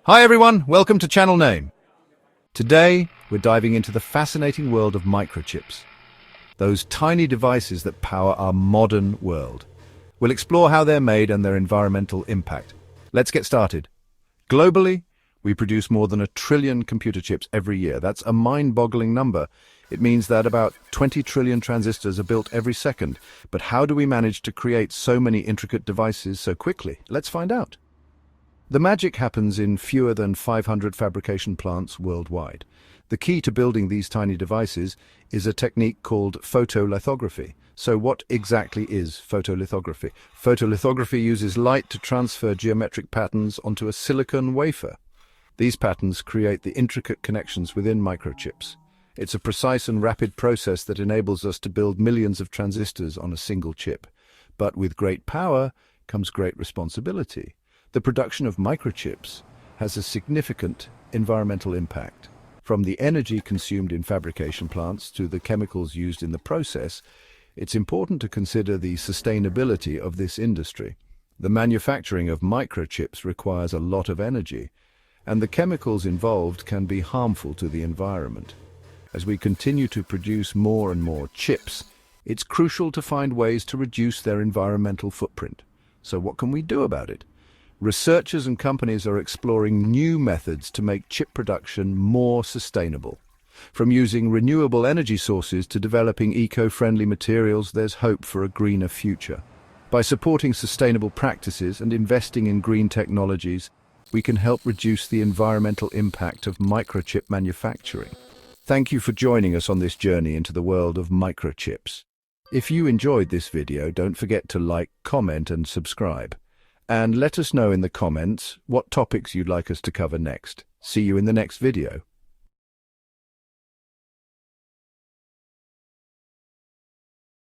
Hi everyone, welcome to Channel Name. Today, we're diving into the fascinating world of microchips, those tiny devices that power our modern world. We'll explore how they're made and their environmental impact. Let's get started. Globally, we produce more than 1 trillion computer chips every year. That's a mind-boggling number. It means that about 20 trillion transistors are built every second. But how do we manage to create so many intricate devices so quickly? Let's find out. The magic happens in fewer than 500 fabrication plants worldwide. The key to building these tiny devices is a technique called photolithography. So what exactly is photolithography? Photolithography uses light to transfer geometric patterns onto a silicon wafer. These patterns create the intricate connections within microchips. It's a precise and rapid process that enables us to build millions of transistors on a single chip. But with great power comes great responsibility. The production of microchips has a significant environmental impact. From the energy consumed in fabrication plants to the chemicals used in the process, it's important to consider the sustainability of this industry. The manufacturing of microchips requires a lot of energy, and the chemicals involved can be harmful to the environment. As we continue to produce more and more chips, it's crucial to find ways to reduce their environmental footprint. So what can we do about it? Researchers and companies are exploring new methods to make chip production more sustainable. From using renewable energy sources to developing eco-friendly materials, there's hope for a greener future. By supporting sustainable practices and investing in green technologies, we can help reduce the environmental impact of microchip manufacturing. Thank you for joining us on this journey into the world of microchips. If you enjoyed this video, don't forget to like, comment, and subscribe. And let us know in the comments what topics you'd like us to cover next. See you in the next video.